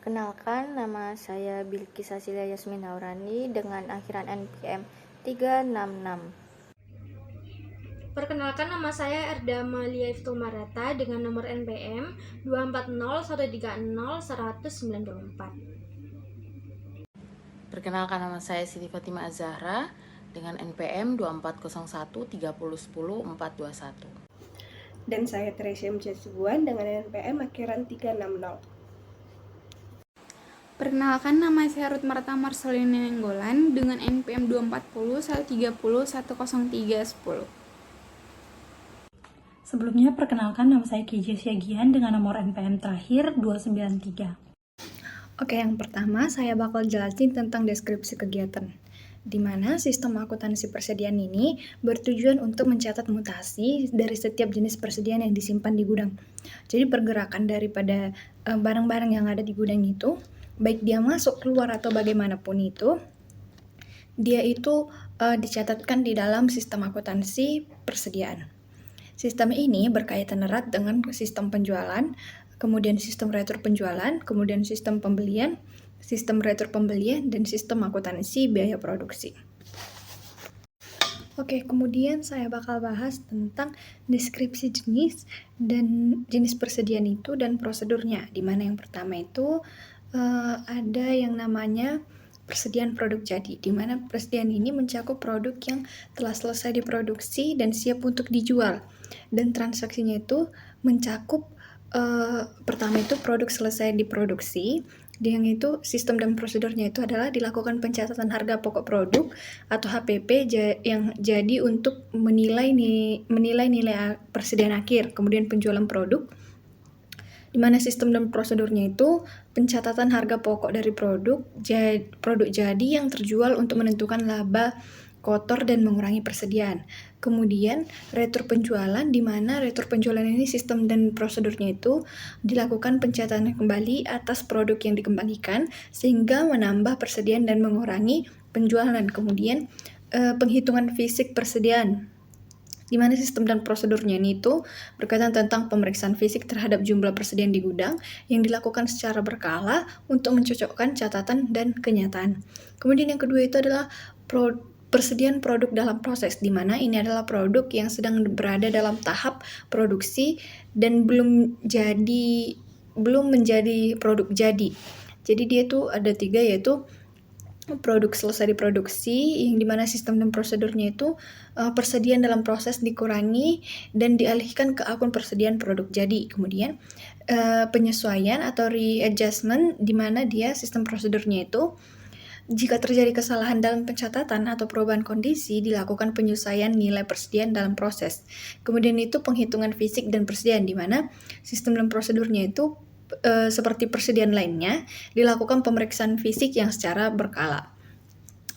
Perkenalkan, nama saya Bilqis Asilia Yasmin Haurani dengan akhiran NPM 366. Perkenalkan, nama saya Erda Amalia Iftumarata dengan nomor NPM 240130194. Perkenalkan, nama saya Siti Fatimah Az-Zahra dengan NPM 240130100421. Dan saya Teresia Mjasibuan dengan NPM akhiran 360. Perkenalkan, nama saya Ruth Marta Marcelina Nenggolan dengan NPM 24013010310. Sebelumnya, perkenalkan, nama saya Ki Jessia Gian dengan nomor NPM terakhir 293. Oke, yang pertama saya bakal jelasin tentang deskripsi kegiatan, di mana sistem akuntansi persediaan ini bertujuan untuk mencatat mutasi dari setiap jenis persediaan yang disimpan di gudang. Jadi pergerakan daripada barang-barang yang ada di gudang itu, baik dia masuk, keluar, atau bagaimanapun itu, dia itu dicatatkan di dalam sistem akuntansi persediaan. Sistem ini berkaitan erat dengan sistem penjualan, kemudian sistem retur penjualan, kemudian sistem pembelian, sistem retur pembelian, dan sistem akuntansi biaya produksi. Oke, kemudian saya bakal bahas tentang deskripsi jenis dan jenis persediaan itu dan prosedurnya. Di mana yang pertama itu ada yang namanya persediaan produk jadi, di mana persediaan ini mencakup produk yang telah selesai diproduksi dan siap untuk dijual. Dan transaksinya itu mencakup pertama itu produk selesai diproduksi, yang itu sistem dan prosedurnya itu adalah dilakukan pencatatan harga pokok produk atau HPP yang jadi untuk menilai nilai persediaan akhir, kemudian penjualan produk, di mana sistem dan prosedurnya itu pencatatan harga pokok dari produk jadi yang terjual untuk menentukan laba kotor dan mengurangi persediaan. Kemudian retur penjualan, di mana retur penjualan ini sistem dan prosedurnya itu dilakukan pencatatan kembali atas produk yang dikembalikan sehingga menambah persediaan dan mengurangi penjualan. Kemudian penghitungan fisik persediaan, di mana sistem dan prosedurnya ini itu berkaitan tentang pemeriksaan fisik terhadap jumlah persediaan di gudang yang dilakukan secara berkala untuk mencocokkan catatan dan kenyataan. Kemudian yang kedua itu adalah persediaan produk dalam proses, di mana ini adalah produk yang sedang berada dalam tahap produksi dan belum menjadi produk jadi. Jadi dia tuh ada 3, yaitu produk selesai diproduksi, yang dimana sistem dan prosedurnya itu persediaan dalam proses dikurangi dan dialihkan ke akun persediaan produk jadi. Kemudian penyesuaian atau readjustment, di mana dia sistem prosedurnya itu jika terjadi kesalahan dalam pencatatan atau perubahan kondisi, dilakukan penyesuaian nilai persediaan dalam proses. Kemudian itu penghitungan fisik dan persediaan, di mana sistem dan prosedurnya itu seperti persediaan lainnya, dilakukan pemeriksaan fisik yang secara berkala.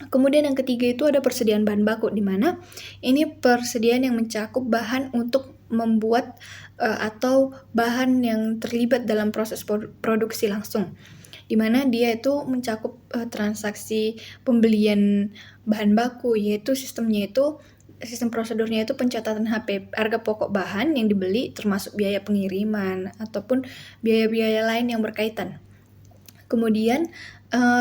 Kemudian yang ketiga itu ada persediaan bahan baku, di mana ini persediaan yang mencakup bahan untuk membuat atau bahan yang terlibat dalam proses produksi langsung, di mana dia itu mencakup transaksi pembelian bahan baku, yaitu sistem prosedurnya itu pencatatan harga pokok bahan yang dibeli termasuk biaya pengiriman ataupun biaya-biaya lain yang berkaitan. Kemudian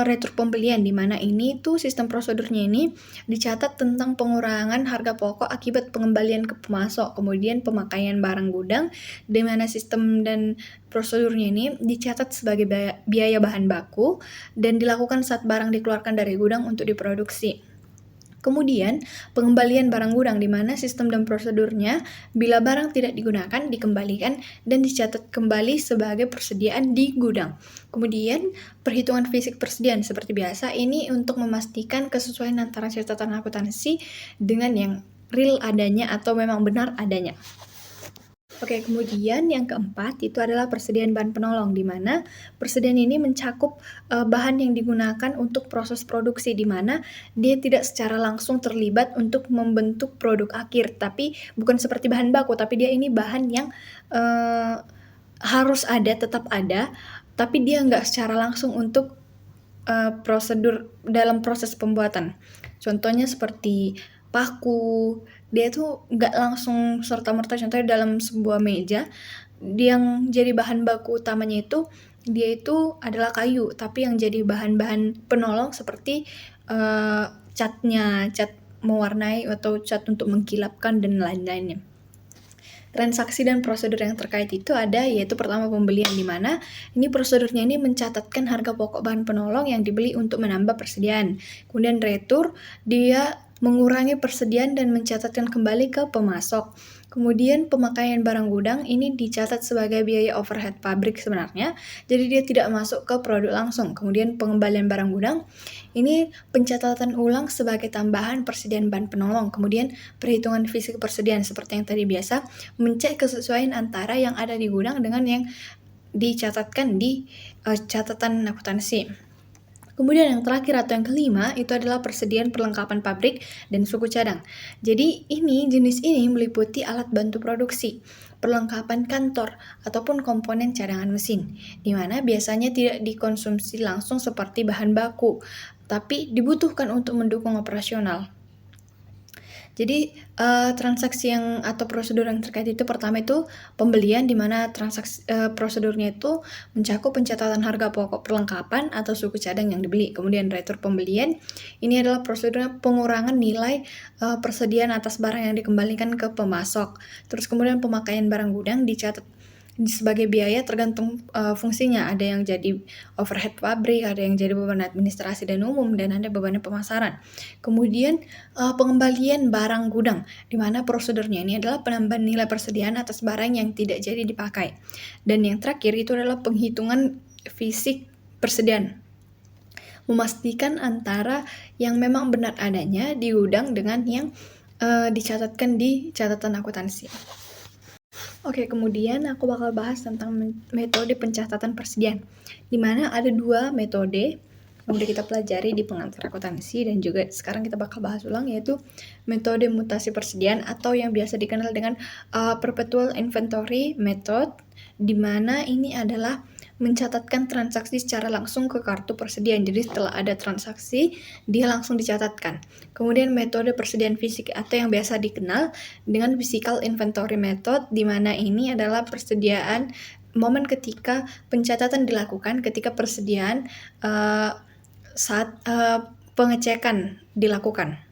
retur pembelian, di mana ini tuh sistem prosedurnya ini dicatat tentang pengurangan harga pokok akibat pengembalian ke pemasok, kemudian pemakaian barang gudang, di mana sistem dan prosedurnya ini dicatat sebagai biaya bahan baku dan dilakukan saat barang dikeluarkan dari gudang untuk diproduksi. Kemudian pengembalian barang gudang, di mana sistem dan prosedurnya bila barang tidak digunakan dikembalikan dan dicatat kembali sebagai persediaan di gudang. Kemudian perhitungan fisik persediaan, seperti biasa ini untuk memastikan kesesuaian antara catatan akuntansi dengan yang real adanya atau memang benar adanya. Oke, kemudian yang keempat itu adalah persediaan bahan penolong, di mana persediaan ini mencakup bahan yang digunakan untuk proses produksi, di mana dia tidak secara langsung terlibat untuk membentuk produk akhir, tapi bukan seperti bahan baku, tapi dia ini bahan yang harus ada, tetap ada, tapi dia nggak secara langsung untuk prosedur dalam proses pembuatan. Contohnya seperti paku, dia tuh nggak langsung serta-merta, contohnya dalam sebuah meja yang jadi bahan baku utamanya itu dia itu adalah kayu, tapi yang jadi bahan-bahan penolong seperti cat mewarnai atau cat untuk mengkilapkan dan lain-lainnya. Transaksi dan prosedur yang terkait itu ada, yaitu pertama pembelian, di mana ini prosedurnya ini mencatatkan harga pokok bahan penolong yang dibeli untuk menambah persediaan. Kemudian retur, dia mengurangi persediaan dan mencatatkan kembali ke pemasok. Kemudian pemakaian barang gudang ini dicatat sebagai biaya overhead pabrik sebenarnya, jadi dia tidak masuk ke produk langsung. Kemudian pengembalian barang gudang ini pencatatan ulang sebagai tambahan persediaan bahan penolong. Kemudian perhitungan fisik persediaan seperti yang tadi biasa, mencek kesesuaian antara yang ada di gudang dengan yang dicatatkan di catatan akuntansi. Kemudian yang terakhir atau yang kelima itu adalah persediaan perlengkapan pabrik dan suku cadang. Jadi jenis ini meliputi alat bantu produksi, perlengkapan kantor, ataupun komponen cadangan mesin, di mana biasanya tidak dikonsumsi langsung seperti bahan baku, tapi dibutuhkan untuk mendukung operasional. Jadi transaksi atau prosedur yang terkait itu pertama itu pembelian, di mana transaksi prosedurnya itu mencakup pencatatan harga pokok perlengkapan atau suku cadang yang dibeli. Kemudian retur pembelian, ini adalah prosedurnya pengurangan nilai persediaan atas barang yang dikembalikan ke pemasok. Terus kemudian pemakaian barang gudang dicatat sebagai biaya tergantung fungsinya. Ada yang jadi overhead pabrik, ada yang jadi beban administrasi dan umum, dan ada beban pemasaran. Kemudian pengembalian barang gudang, di mana prosedurnya ini adalah penambahan nilai persediaan atas barang yang tidak jadi dipakai. Dan yang terakhir itu adalah penghitungan fisik persediaan, memastikan antara yang memang benar adanya di gudang dengan yang dicatatkan di catatan akuntansi. Oke, kemudian aku bakal bahas tentang metode pencatatan persediaan, di mana ada 2 metode yang udah kita pelajari di pengantar akuntansi, dan juga sekarang kita bakal bahas ulang, yaitu metode mutasi persediaan atau yang biasa dikenal dengan perpetual inventory method, di mana ini adalah mencatatkan transaksi secara langsung ke kartu persediaan. Jadi setelah ada transaksi, dia langsung dicatatkan. Kemudian metode persediaan fisik atau yang biasa dikenal dengan physical inventory method, di mana ini adalah persediaan momen ketika pencatatan dilakukan ketika persediaan saat pengecekan dilakukan.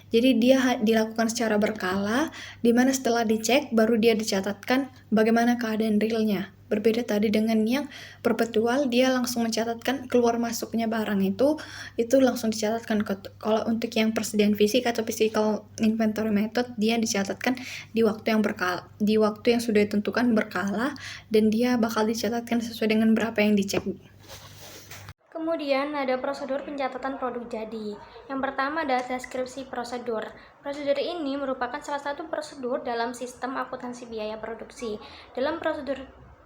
Jadi dia dilakukan secara berkala, di mana setelah dicek baru dia dicatatkan bagaimana keadaan realnya. Berbeda tadi dengan yang perpetual, dia langsung mencatatkan keluar masuknya barang itu langsung dicatatkan. Kalau untuk yang persediaan fisik atau physical inventory method, dia dicatatkan di waktu yang sudah ditentukan berkala, dan dia bakal dicatatkan sesuai dengan berapa yang dicek. Kemudian ada prosedur pencatatan produk jadi. Yang pertama adalah deskripsi prosedur. Prosedur ini merupakan salah satu prosedur dalam sistem akuntansi biaya produksi. Dalam prosedur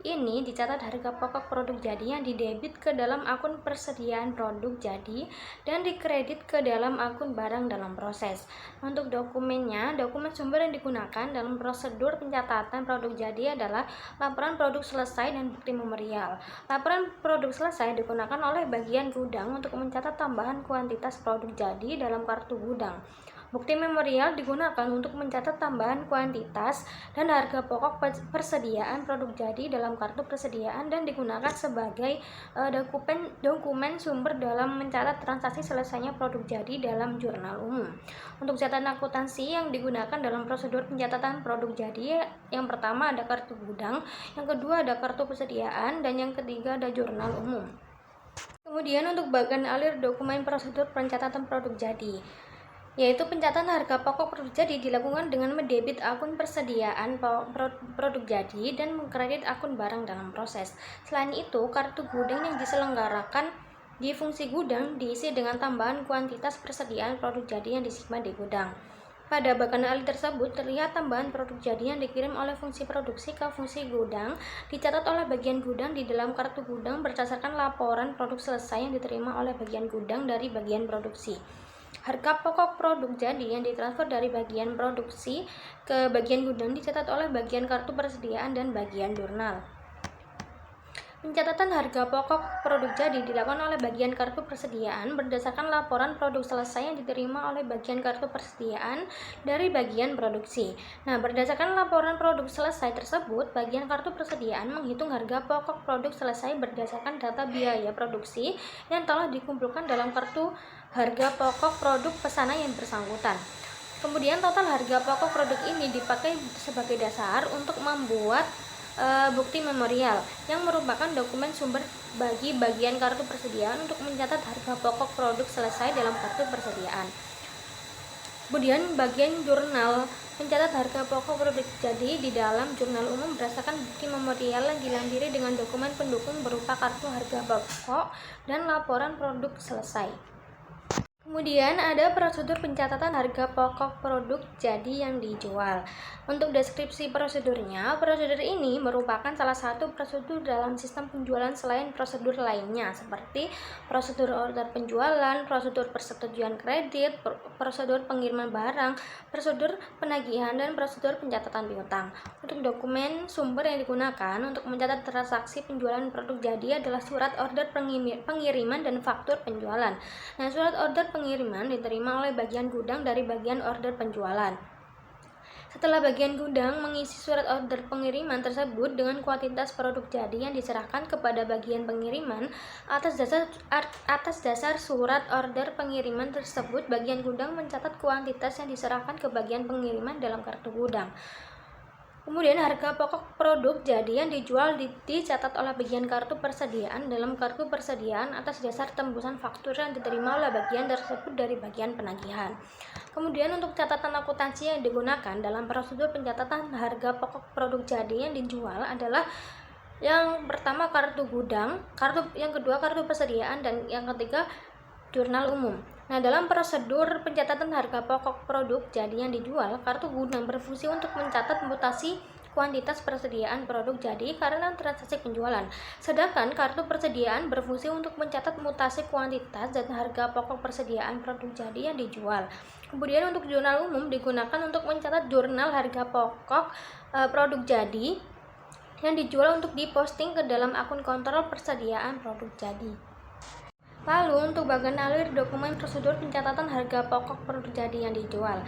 ini dicatat harga pokok produk jadi yang didebit ke dalam akun persediaan produk jadi dan dikredit ke dalam akun barang dalam proses. Untuk dokumen sumber yang digunakan dalam prosedur pencatatan produk jadi adalah laporan produk selesai dan bukti memorial. Laporan produk selesai digunakan oleh bagian gudang untuk mencatat tambahan kuantitas produk jadi dalam kartu gudang. Bukti memorial digunakan untuk mencatat tambahan kuantitas dan harga pokok persediaan produk jadi dalam kartu persediaan, dan digunakan sebagai dokumen sumber dalam mencatat transaksi selesainya produk jadi dalam jurnal umum. Untuk catatan akuntansi yang digunakan dalam prosedur pencatatan produk jadi, yang pertama ada kartu gudang, yang kedua ada kartu persediaan, dan yang ketiga ada jurnal umum. Kemudian untuk bagian alir dokumen prosedur pencatatan produk jadi, yaitu pencatatan harga pokok produk jadi dilakukan dengan mendebit akun persediaan produk jadi dan mengkredit akun barang dalam proses. Selain itu, kartu gudang yang diselenggarakan di fungsi gudang diisi dengan tambahan kuantitas persediaan produk jadi yang disimpan di gudang. Pada bagian alir tersebut terlihat tambahan produk jadi yang dikirim oleh fungsi produksi ke fungsi gudang, dicatat oleh bagian gudang di dalam kartu gudang berdasarkan laporan produk selesai yang diterima oleh bagian gudang dari bagian produksi. Harga pokok produk jadi yang ditransfer dari bagian produksi ke bagian gudang dicatat oleh bagian kartu persediaan dan bagian jurnal. Pencatatan harga pokok produk jadi dilakukan oleh bagian kartu persediaan berdasarkan laporan produk selesai yang diterima oleh bagian kartu persediaan dari bagian produksi. Nah, berdasarkan laporan produk selesai tersebut, bagian kartu persediaan menghitung harga pokok produk selesai berdasarkan data biaya produksi yang telah dikumpulkan dalam kartu harga pokok produk pesanan yang bersangkutan. Kemudian total harga pokok produk ini dipakai sebagai dasar untuk membuat bukti memorial yang merupakan dokumen sumber bagi bagian kartu persediaan untuk mencatat harga pokok produk selesai dalam kartu persediaan. Kemudian bagian jurnal mencatat harga pokok produk jadi di dalam jurnal umum berdasarkan bukti memorial yang dilandiri dengan dokumen pendukung berupa kartu harga pokok dan laporan produk selesai. Kemudian ada prosedur pencatatan harga pokok produk jadi yang dijual. Untuk deskripsi prosedurnya, prosedur ini merupakan salah satu prosedur dalam sistem penjualan selain prosedur lainnya seperti prosedur order penjualan, prosedur persetujuan kredit, prosedur pengiriman barang, prosedur penagihan, dan prosedur pencatatan piutang. Untuk dokumen sumber yang digunakan untuk mencatat transaksi penjualan produk jadi adalah surat order pengiriman dan faktur penjualan. Nah, surat order pengiriman diterima oleh bagian gudang dari bagian order penjualan. Setelah bagian gudang mengisi surat order pengiriman tersebut dengan kuantitas produk jadi yang diserahkan kepada bagian pengiriman atas dasar surat order pengiriman tersebut, bagian gudang mencatat kuantitas yang diserahkan ke bagian pengiriman dalam kartu gudang. Kemudian harga pokok produk jadi yang dijual dicatat oleh bagian kartu persediaan dalam kartu persediaan atas dasar tembusan faktur yang diterima oleh bagian tersebut dari bagian penagihan. Kemudian untuk catatan akuntansi yang digunakan dalam prosedur pencatatan harga pokok produk jadi yang dijual adalah yang pertama kartu gudang, yang kedua kartu persediaan, dan yang ketiga jurnal umum. Nah, dalam prosedur pencatatan harga pokok produk jadi yang dijual, kartu gudang berfungsi untuk mencatat mutasi kuantitas persediaan produk jadi karena transaksi penjualan. Sedangkan kartu persediaan berfungsi untuk mencatat mutasi kuantitas dan harga pokok persediaan produk jadi yang dijual. Kemudian untuk jurnal umum digunakan untuk mencatat jurnal harga pokok produk jadi yang dijual untuk diposting ke dalam akun kontrol persediaan produk jadi. Lalu untuk bagian alir dokumen prosedur pencatatan harga pokok produk jadi yang dijual.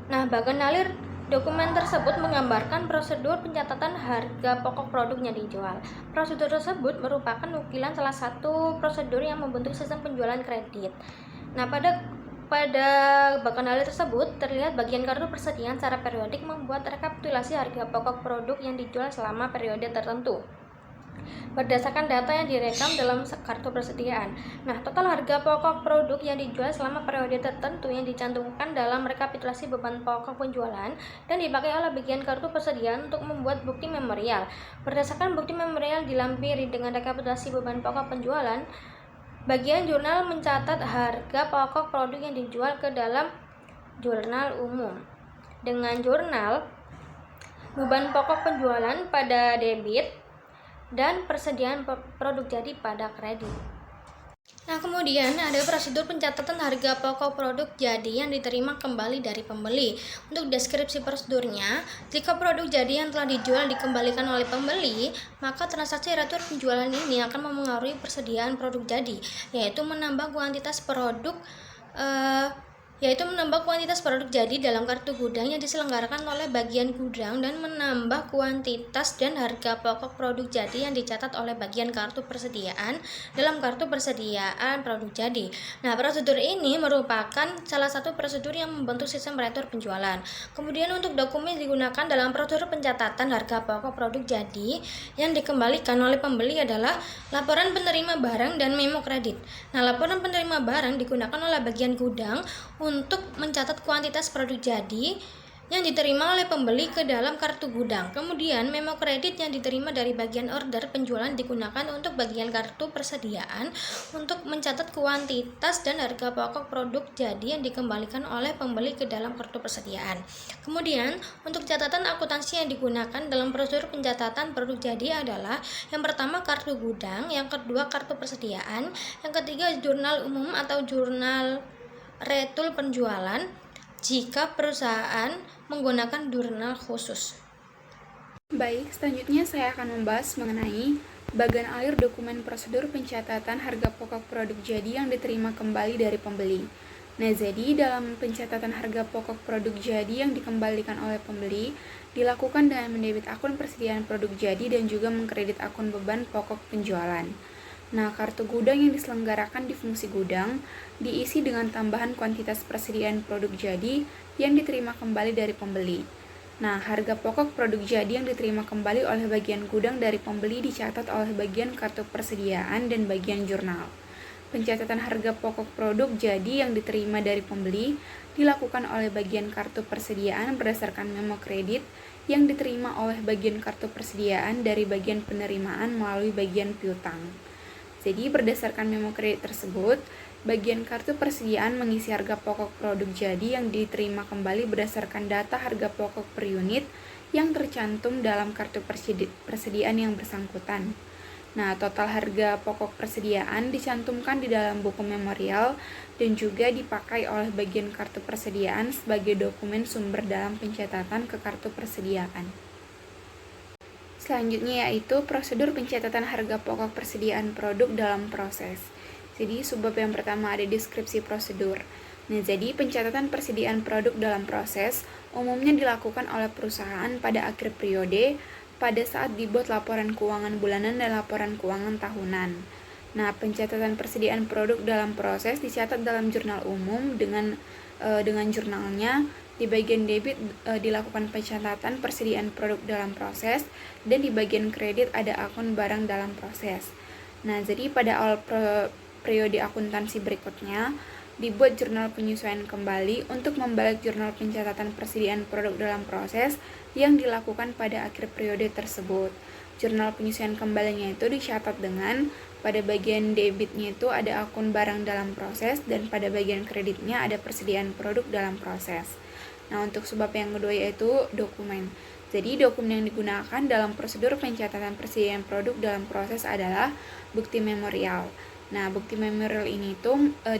Nah, bagian alir dokumen tersebut menggambarkan prosedur pencatatan harga pokok produk yang dijual. Prosedur tersebut merupakan ukiran salah satu prosedur yang membentuk sistem penjualan kredit. Nah, pada bagian alir tersebut terlihat bagian kartu persediaan secara periodik membuat rekapitulasi harga pokok produk yang dijual selama periode tertentu berdasarkan data yang direkam dalam kartu persediaan. Nah, total harga pokok produk yang dijual selama periode tertentu yang dicantumkan dalam rekapitulasi beban pokok penjualan dan dipakai oleh bagian kartu persediaan untuk membuat bukti memorial. Berdasarkan bukti memorial dilampiri dengan rekapitulasi beban pokok penjualan, bagian jurnal mencatat harga pokok produk yang dijual ke dalam jurnal umum. Dengan jurnal beban pokok penjualan pada debit dan persediaan produk jadi pada kredit. Nah, kemudian ada prosedur pencatatan harga pokok produk jadi yang diterima kembali dari pembeli. Untuk deskripsi prosedurnya, jika produk jadi yang telah dijual dikembalikan oleh pembeli, maka transaksi retur penjualan ini akan memengaruhi persediaan produk jadi, yaitu menambah kuantitas produk jadi dalam kartu gudang yang diselenggarakan oleh bagian gudang dan menambah kuantitas dan harga pokok produk jadi yang dicatat oleh bagian kartu persediaan dalam kartu persediaan produk jadi. Nah, prosedur ini merupakan salah satu prosedur yang membentuk sistem retur penjualan. Kemudian untuk dokumen digunakan dalam prosedur pencatatan harga pokok produk jadi yang dikembalikan oleh pembeli adalah laporan penerima barang dan memo kredit. Nah, laporan penerima barang digunakan oleh bagian gudang untuk mencatat kuantitas produk jadi yang diterima oleh pembeli ke dalam kartu gudang. Kemudian memo kredit yang diterima dari bagian order penjualan digunakan untuk bagian kartu persediaan untuk mencatat kuantitas dan harga pokok produk jadi yang dikembalikan oleh pembeli ke dalam kartu persediaan. Kemudian untuk catatan akuntansi yang digunakan dalam prosedur pencatatan produk jadi adalah yang pertama kartu gudang, yang kedua kartu persediaan, yang ketiga jurnal umum atau jurnal retul penjualan jika perusahaan menggunakan jurnal khusus. Baik, selanjutnya saya akan membahas mengenai Bagan alir dokumen prosedur pencatatan harga pokok produk jadi yang diterima kembali dari pembeli. Nah, jadi dalam pencatatan harga pokok produk jadi yang dikembalikan oleh pembeli dilakukan dengan mendebit akun persediaan produk jadi dan juga mengkredit akun beban pokok penjualan. Nah, kartu gudang yang diselenggarakan di fungsi gudang diisi dengan tambahan kuantitas persediaan produk jadi yang diterima kembali dari pembeli. Nah, harga pokok produk jadi yang diterima kembali oleh bagian gudang dari pembeli dicatat oleh bagian kartu persediaan dan bagian jurnal. Pencatatan harga pokok produk jadi yang diterima dari pembeli dilakukan oleh bagian kartu persediaan berdasarkan memo kredit yang diterima oleh bagian kartu persediaan dari bagian penerimaan melalui bagian piutang. Jadi berdasarkan memo kredit tersebut, bagian kartu persediaan mengisi harga pokok produk jadi yang diterima kembali berdasarkan data harga pokok per unit yang tercantum dalam kartu persediaan yang bersangkutan. Nah, total harga pokok persediaan dicantumkan di dalam buku memorial dan juga dipakai oleh bagian kartu persediaan sebagai dokumen sumber dalam pencatatan ke kartu persediaan. Selanjutnya yaitu prosedur pencatatan harga pokok persediaan produk dalam proses. Jadi subbab yang pertama ada deskripsi prosedur. Nah, jadi pencatatan persediaan produk dalam proses umumnya dilakukan oleh perusahaan pada akhir periode pada saat dibuat laporan keuangan bulanan dan laporan keuangan tahunan. Nah, pencatatan persediaan produk dalam proses dicatat dalam jurnal umum dengan jurnalnya. Di bagian debit dilakukan pencatatan persediaan produk dalam proses dan di bagian kredit ada akun barang dalam proses. Nah, jadi pada awal periode akuntansi berikutnya dibuat jurnal penyesuaian kembali untuk membalik jurnal pencatatan persediaan produk dalam proses yang dilakukan pada akhir periode tersebut. Jurnal penyesuaian kembalinya itu dicatat dengan pada bagian debitnya itu ada akun barang dalam proses dan pada bagian kreditnya ada persediaan produk dalam proses. Nah, untuk subbab yang kedua yaitu dokumen. Jadi, dokumen yang digunakan dalam prosedur pencatatan persediaan produk dalam proses adalah bukti memorial. Nah, bukti memorial ini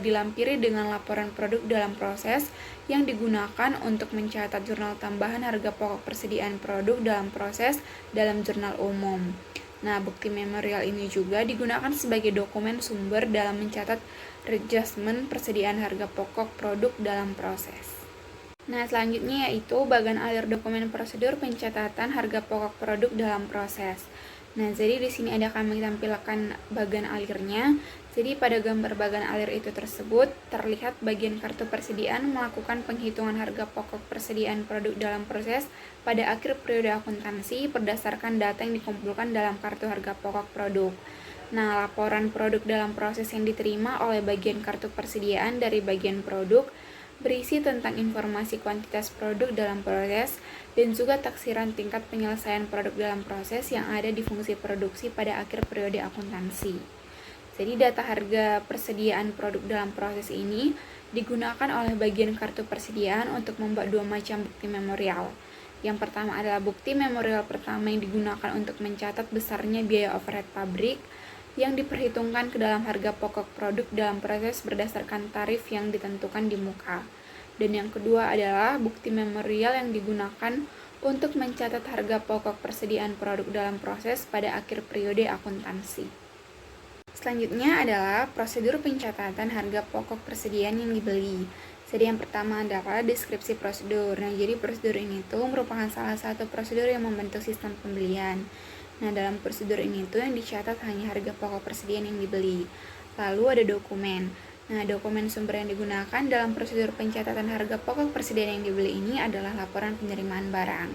dilampiri dengan laporan produk dalam proses yang digunakan untuk mencatat jurnal tambahan harga pokok persediaan produk dalam proses dalam jurnal umum. Nah, bukti memorial ini juga digunakan sebagai dokumen sumber dalam mencatat readjustment persediaan harga pokok produk dalam proses. Nah, selanjutnya yaitu bagan alir dokumen prosedur pencatatan harga pokok produk dalam proses. Nah, jadi di sini ada kami tampilkan bagan alirnya. Jadi pada gambar bagan alir itu tersebut terlihat bagian kartu persediaan melakukan penghitungan harga pokok persediaan produk dalam proses pada akhir periode akuntansi berdasarkan data yang dikumpulkan dalam kartu harga pokok produk. Nah, laporan produk dalam proses yang diterima oleh bagian kartu persediaan dari bagian produk berisi tentang informasi kuantitas produk dalam proses dan juga taksiran tingkat penyelesaian produk dalam proses yang ada di fungsi produksi pada akhir periode akuntansi. Jadi data harga persediaan produk dalam proses ini digunakan oleh bagian kartu persediaan untuk membuat dua macam bukti memorial. Yang pertama adalah bukti memorial pertama yang digunakan untuk mencatat besarnya biaya overhead pabrik yang diperhitungkan ke dalam harga pokok produk dalam proses berdasarkan tarif yang ditentukan di muka. Dan yang kedua adalah bukti memorial yang digunakan untuk mencatat harga pokok persediaan produk dalam proses pada akhir periode akuntansi. Selanjutnya adalah prosedur pencatatan harga pokok persediaan yang dibeli. Jadi yang pertama adalah deskripsi prosedur. Nah, jadi prosedur ini merupakan salah satu prosedur yang membentuk sistem pembelian. Nah, dalam prosedur ini yang dicatat hanya harga pokok persediaan yang dibeli. Lalu ada dokumen. Nah, dokumen sumber yang digunakan dalam prosedur pencatatan harga pokok persediaan yang dibeli ini adalah laporan penerimaan barang.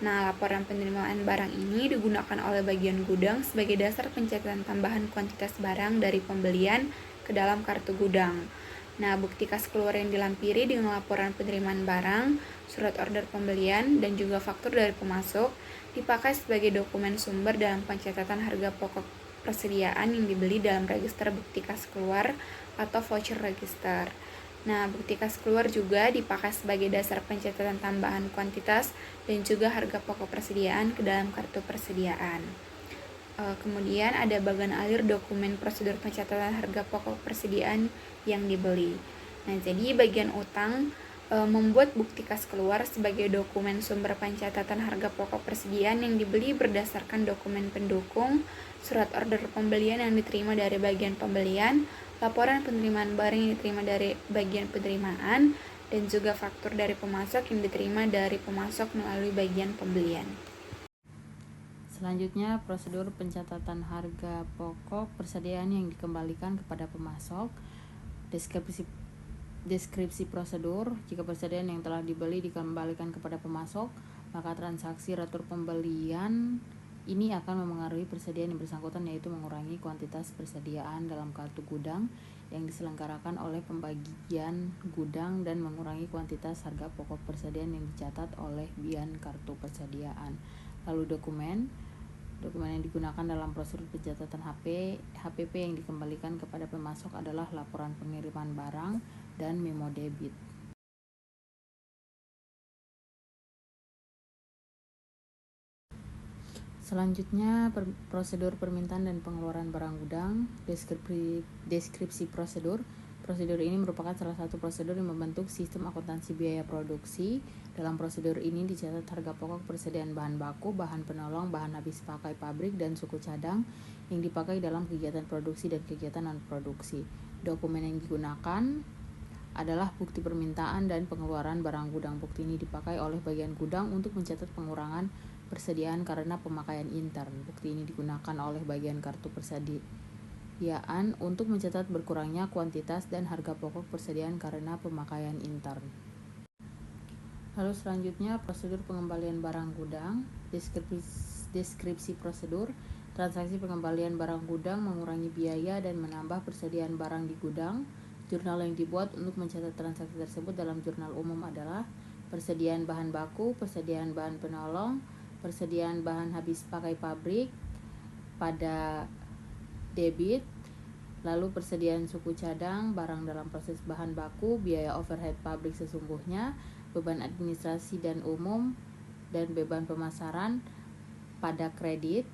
Nah, laporan penerimaan barang ini digunakan oleh bagian gudang sebagai dasar pencatatan tambahan kuantitas barang dari pembelian ke dalam kartu gudang. Nah, bukti kas keluar yang dilampiri dengan laporan penerimaan barang, surat order pembelian, dan juga faktur dari pemasok dipakai sebagai dokumen sumber dalam pencatatan harga pokok persediaan yang dibeli dalam register bukti kas keluar atau voucher register. Nah, bukti kas keluar juga dipakai sebagai dasar pencatatan tambahan kuantitas dan juga harga pokok persediaan ke dalam kartu persediaan. Kemudian ada bagan alir dokumen prosedur pencatatan harga pokok persediaan yang dibeli. Nah, jadi bagian utang membuat bukti kas keluar sebagai dokumen sumber pencatatan harga pokok persediaan yang dibeli berdasarkan dokumen pendukung, surat order pembelian yang diterima dari bagian pembelian, laporan penerimaan barang yang diterima dari bagian penerimaan, dan juga faktur dari pemasok yang diterima dari pemasok melalui bagian pembelian. Selanjutnya, prosedur pencatatan harga pokok persediaan yang dikembalikan kepada pemasok. Deskripsi prosedur. Jika persediaan yang telah dibeli dikembalikan kepada pemasok, maka transaksi retur pembelian ini akan memengaruhi persediaan yang bersangkutan, yaitu mengurangi kuantitas persediaan dalam kartu gudang yang diselenggarakan oleh pembagian gudang dan mengurangi kuantitas harga pokok persediaan yang dicatat oleh bian kartu persediaan. Lalu dokumen yang digunakan dalam prosedur pencatatan HPP yang dikembalikan kepada pemasok adalah laporan pengiriman barang dan memo debit. Selanjutnya, prosedur permintaan dan pengeluaran barang gudang. Deskripsi prosedur. Prosedur ini merupakan salah satu prosedur yang membentuk sistem akuntansi biaya produksi. Dalam prosedur ini dicatat harga pokok persediaan bahan baku, bahan penolong, bahan habis pakai pabrik, dan suku cadang yang dipakai dalam kegiatan produksi dan kegiatan non-produksi. Dokumen yang digunakan adalah bukti permintaan dan pengeluaran barang gudang. Bukti ini dipakai oleh bagian gudang untuk mencatat pengurangan persediaan karena pemakaian intern. Bukti ini digunakan oleh bagian kartu persediaan untuk mencatat berkurangnya kuantitas dan harga pokok persediaan karena pemakaian intern. Lalu selanjutnya, prosedur pengembalian barang gudang. Deskripsi prosedur. Transaksi pengembalian barang gudang mengurangi biaya dan menambah persediaan barang di gudang. Jurnal yang dibuat untuk mencatat transaksi tersebut dalam jurnal umum adalah persediaan bahan baku, persediaan bahan penolong, persediaan bahan habis pakai pabrik pada debit, lalu persediaan suku cadang, barang dalam proses bahan baku, biaya overhead pabrik sesungguhnya, beban administrasi dan umum, dan beban pemasaran pada kredit.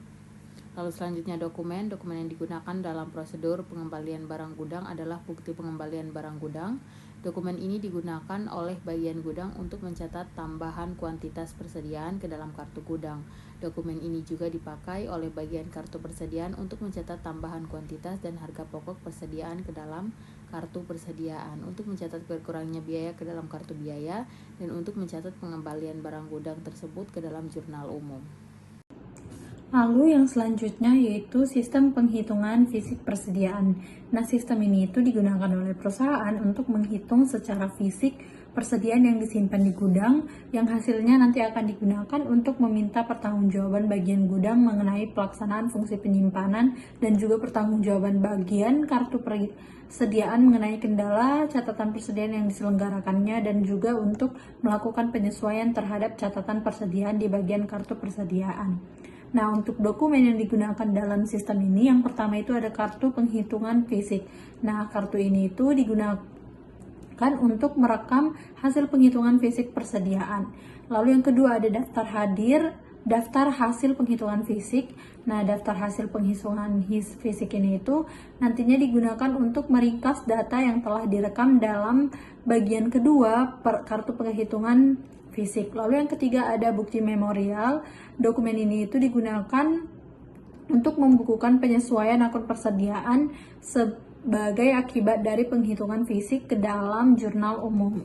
Lalu selanjutnya dokumen yang digunakan dalam prosedur pengembalian barang gudang adalah bukti pengembalian barang gudang. Dokumen ini digunakan oleh bagian gudang untuk mencatat tambahan kuantitas persediaan ke dalam kartu gudang. Dokumen ini juga dipakai oleh bagian kartu persediaan untuk mencatat tambahan kuantitas dan harga pokok persediaan ke dalam kartu persediaan, untuk mencatat berkurangnya biaya ke dalam kartu biaya, dan untuk mencatat pengembalian barang gudang tersebut ke dalam jurnal umum. Lalu yang selanjutnya yaitu sistem penghitungan fisik persediaan. Nah, sistem ini itu digunakan oleh perusahaan untuk menghitung secara fisik persediaan yang disimpan di gudang, yang hasilnya nanti akan digunakan untuk meminta pertanggungjawaban bagian gudang mengenai pelaksanaan fungsi penyimpanan dan juga pertanggungjawaban bagian kartu persediaan mengenai kendala catatan persediaan yang diselenggarakannya, dan juga untuk melakukan penyesuaian terhadap catatan persediaan di bagian kartu persediaan. Nah, untuk dokumen yang digunakan dalam sistem ini, yang pertama itu ada kartu penghitungan fisik. Nah, kartu ini itu digunakan untuk merekam hasil penghitungan fisik persediaan. Lalu yang kedua ada daftar hasil penghitungan fisik. Nah, daftar hasil penghitungan fisik ini itu nantinya digunakan untuk meringkas data yang telah direkam dalam bagian kedua kartu penghitungan fisik. Lalu yang ketiga ada bukti memorial. Dokumen ini itu digunakan untuk membukukan penyesuaian akun persediaan sebagai akibat dari penghitungan fisik ke dalam jurnal umum.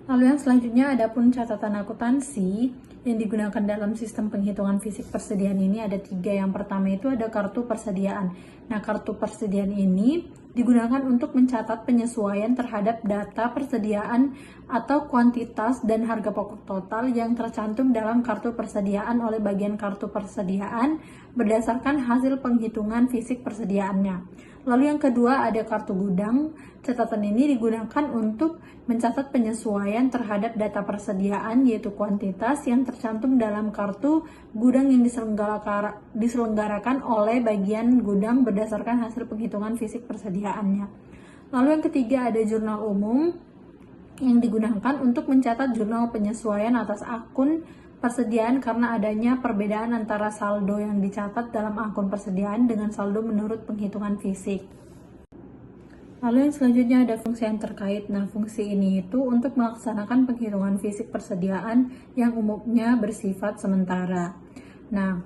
Lalu yang selanjutnya ada pun catatan akuntansi yang digunakan dalam sistem penghitungan fisik persediaan ini ada 3. Yang pertama itu ada kartu persediaan. Nah, kartu persediaan ini digunakan untuk mencatat penyesuaian terhadap data persediaan atau kuantitas dan harga pokok total yang tercantum dalam kartu persediaan oleh bagian kartu persediaan berdasarkan hasil penghitungan fisik persediaannya. Lalu yang kedua ada kartu gudang. Catatan ini digunakan untuk mencatat penyesuaian terhadap data persediaan yaitu kuantitas yang tercantum dalam kartu gudang yang diselenggarakan oleh bagian gudang berdasarkan hasil penghitungan fisik persediaannya. Lalu yang ketiga ada jurnal umum yang digunakan untuk mencatat jurnal penyesuaian atas akun persediaan karena adanya perbedaan antara saldo yang dicatat dalam akun persediaan dengan saldo menurut penghitungan fisik. Lalu yang selanjutnya ada fungsi yang terkait. Nah, fungsi ini itu untuk melaksanakan penghitungan fisik persediaan yang umumnya bersifat sementara. Nah,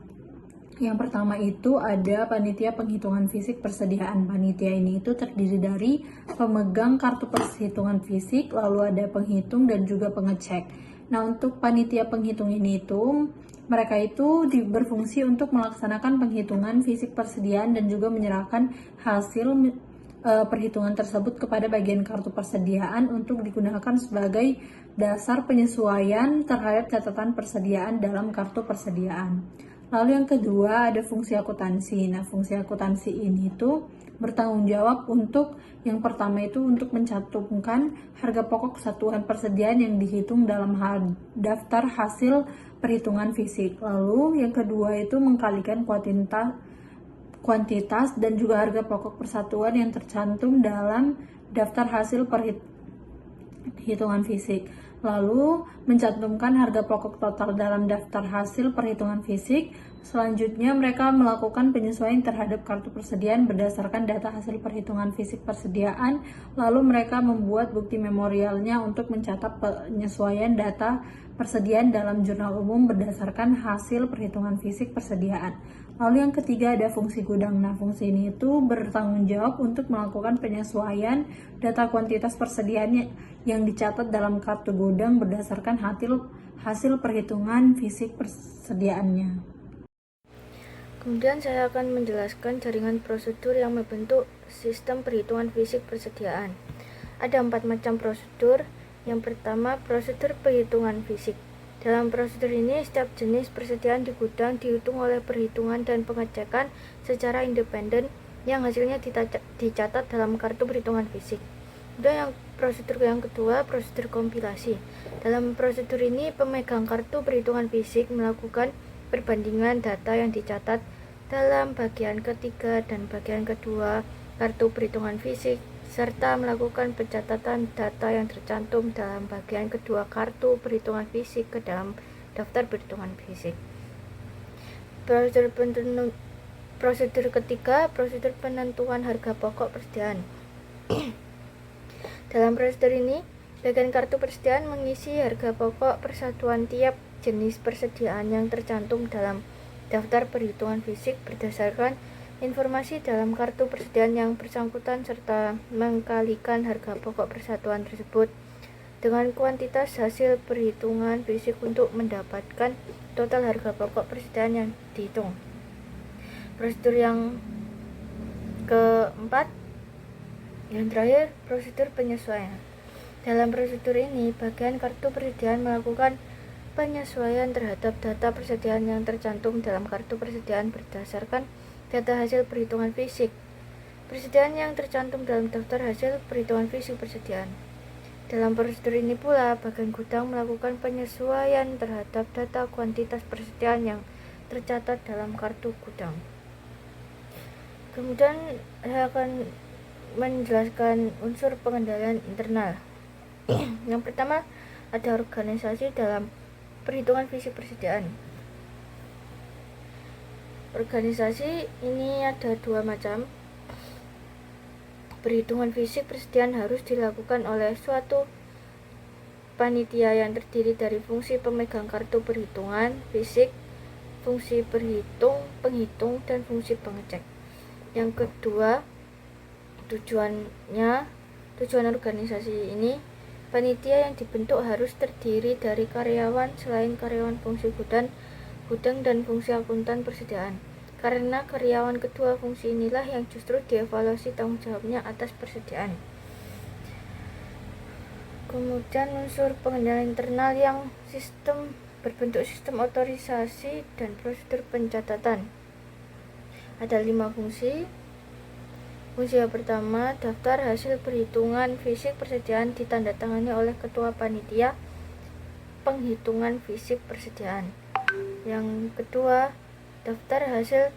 yang pertama itu ada panitia penghitungan fisik persediaan. Panitia ini itu terdiri dari pemegang kartu perhitungan fisik, lalu ada penghitung dan juga pengecek. Nah, untuk panitia penghitung ini itu mereka itu berfungsi untuk melaksanakan penghitungan fisik persediaan dan juga menyerahkan hasil perhitungan tersebut kepada bagian kartu persediaan untuk digunakan sebagai dasar penyesuaian terhadap catatan persediaan dalam kartu persediaan. Lalu yang kedua ada fungsi akuntansi. Nah, fungsi akuntansi ini tuh bertanggung jawab untuk yang pertama itu untuk mencantumkan harga pokok satuan persediaan yang dihitung dalam daftar hasil perhitungan fisik. Lalu yang kedua itu mengkalikan kuantitas dan juga harga pokok persatuan yang tercantum dalam daftar hasil perhitungan fisik. Lalu mencantumkan harga pokok total dalam daftar hasil perhitungan fisik. Selanjutnya mereka melakukan penyesuaian terhadap kartu persediaan berdasarkan data hasil perhitungan fisik persediaan. Lalu mereka membuat bukti memorialnya untuk mencatat penyesuaian data persediaan dalam jurnal umum berdasarkan hasil perhitungan fisik persediaan. Lalu yang ketiga ada fungsi gudang. Nah, fungsi ini itu bertanggung jawab untuk melakukan penyesuaian data kuantitas persediaan yang dicatat dalam kartu gudang berdasarkan hasil perhitungan fisik persediaannya. Kemudian saya akan menjelaskan jaringan prosedur yang membentuk sistem perhitungan fisik persediaan. Ada 4 macam prosedur. Yang pertama, prosedur perhitungan fisik. Dalam prosedur ini, setiap jenis persediaan di gudang dihitung oleh perhitungan dan pengecekan secara independen yang hasilnya dicatat dalam kartu perhitungan fisik. Kemudian prosedur yang kedua, prosedur kompilasi. Dalam prosedur ini, pemegang kartu perhitungan fisik melakukan perbandingan data yang dicatat dalam bagian ketiga dan bagian kedua kartu perhitungan fisik, serta melakukan pencatatan data yang tercantum dalam bagian kedua kartu perhitungan fisik ke dalam daftar perhitungan fisik. Prosedur ketiga, prosedur penentuan harga pokok persediaan. Dalam prosedur ini, bagian kartu persediaan mengisi harga pokok persatuan tiap jenis persediaan yang tercantum dalam daftar perhitungan fisik berdasarkan informasi dalam kartu persediaan yang bersangkutan serta mengkalikan harga pokok persatuan tersebut dengan kuantitas hasil perhitungan fisik untuk mendapatkan total harga pokok persediaan yang dihitung. Prosedur yang keempat, yang terakhir, prosedur penyesuaian. Dalam prosedur ini, bagian kartu persediaan melakukan penyesuaian terhadap data persediaan yang tercantum dalam kartu persediaan berdasarkan data hasil perhitungan fisik persediaan yang tercantum dalam daftar hasil perhitungan fisik persediaan. Dalam prosedur ini pula, bagian gudang melakukan penyesuaian terhadap data kuantitas persediaan yang tercatat dalam kartu gudang. Kemudian saya akan menjelaskan unsur pengendalian internal. Yang pertama, ada organisasi dalam perhitungan fisik persediaan. Organisasi ini ada 2 macam. Perhitungan fisik persediaan harus dilakukan oleh suatu panitia yang terdiri dari fungsi pemegang kartu perhitungan fisik, fungsi penghitung, dan fungsi pengecek. Yang kedua, tujuan organisasi ini, panitia yang dibentuk harus terdiri dari karyawan selain karyawan fungsi gudang dan fungsi akuntan persediaan. Karena karyawan kedua fungsi inilah yang justru dievaluasi tanggung jawabnya atas persediaan. Kemudian unsur pengendalian internal yang berbentuk sistem otorisasi dan prosedur pencatatan. Ada 5 fungsi. Fungsi yang pertama, daftar hasil perhitungan fisik persediaan ditandatangani oleh ketua panitia penghitungan fisik persediaan. Yang kedua, daftar hasil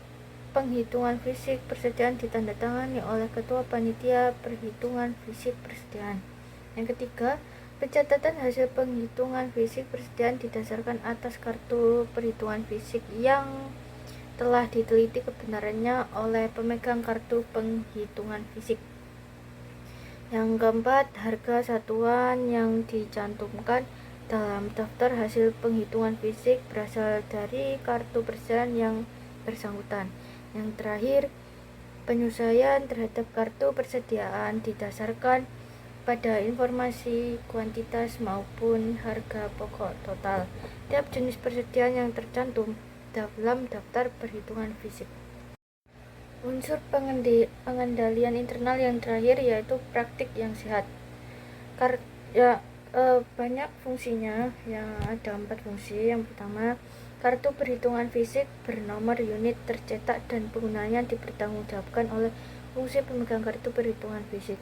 penghitungan fisik persediaan ditandatangani oleh ketua panitia perhitungan fisik persediaan. Yang ketiga, pencatatan hasil penghitungan fisik persediaan didasarkan atas kartu perhitungan fisik yang telah diteliti kebenarannya oleh pemegang kartu penghitungan fisik. Yang keempat, harga satuan yang dicantumkan dalam daftar hasil penghitungan fisik berasal dari kartu persediaan yang bersangkutan. Yang terakhir, penyesuaian terhadap kartu persediaan didasarkan pada informasi kuantitas maupun harga pokok total tiap jenis persediaan yang tercantum dalam daftar perhitungan fisik. Unsur pengendalian internal yang terakhir yaitu praktik yang sehat. Banyak fungsinya, yang ada 4 fungsi. Yang pertama, kartu perhitungan fisik bernomor unit tercetak dan penggunaannya dipertanggungjawabkan oleh fungsi pemegang kartu perhitungan fisik.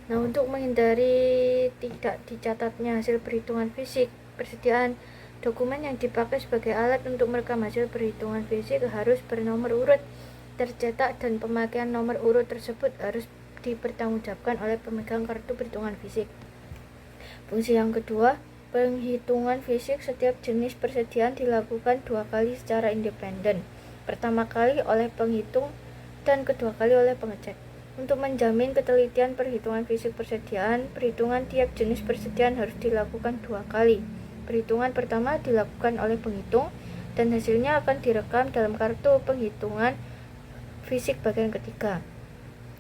Nah, untuk menghindari tidak dicatatnya hasil perhitungan fisik persediaan, dokumen yang dipakai sebagai alat untuk merekam hasil perhitungan fisik harus bernomor urut tercetak dan pemakaian nomor urut tersebut harus dipertanggungjawabkan oleh pemegang kartu perhitungan fisik. Fungsi yang kedua, penghitungan fisik setiap jenis persediaan dilakukan 2 kali secara independen. Pertama kali oleh penghitung dan kedua kali oleh pengecek. Untuk menjamin ketelitian perhitungan fisik persediaan, perhitungan tiap jenis persediaan harus dilakukan 2 kali. Perhitungan pertama dilakukan oleh penghitung dan hasilnya akan direkam dalam kartu penghitungan fisik bagian ketiga.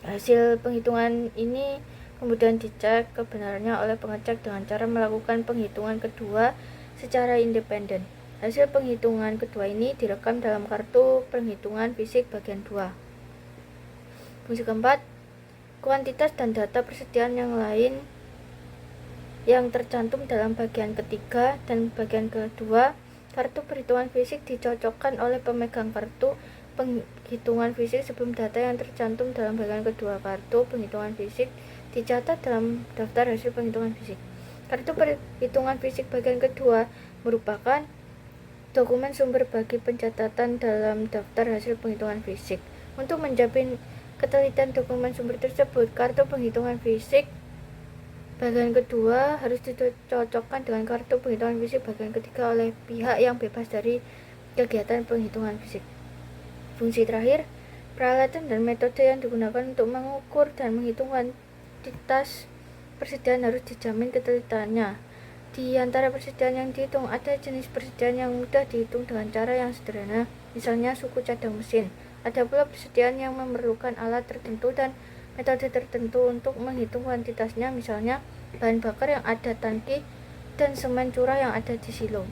Hasil penghitungan ini kemudian dicek kebenarannya oleh pengecek dengan cara melakukan penghitungan kedua secara independen. Hasil penghitungan kedua ini direkam dalam kartu penghitungan fisik bagian 2. Fungsi keempat, kuantitas dan data persediaan yang lain yang tercantum dalam bagian ketiga dan bagian kedua kartu perhitungan fisik dicocokkan oleh pemegang kartu penghitungan fisik sebelum data yang tercantum dalam bagian kedua kartu penghitungan fisik dicatat dalam daftar hasil penghitungan fisik. Kartu perhitungan fisik bagian kedua merupakan dokumen sumber bagi pencatatan dalam daftar hasil penghitungan fisik. Untuk menjamin ketelitian dokumen sumber tersebut, kartu penghitungan fisik bagian kedua harus dicocokkan dengan kartu penghitungan fisik bagian ketiga oleh pihak yang bebas dari kegiatan penghitungan fisik. Fungsi terakhir, peralatan dan metode yang digunakan untuk mengukur dan menghitung kuantitas persediaan harus dijamin ketelitiannya. Di antara persediaan yang dihitung, ada jenis persediaan yang mudah dihitung dengan cara yang sederhana, misalnya suku cadang mesin. Ada pula persediaan yang memerlukan alat tertentu dan metode tertentu untuk menghitung kuantitasnya, misalnya bahan bakar yang ada tangki dan semen curah yang ada di silo.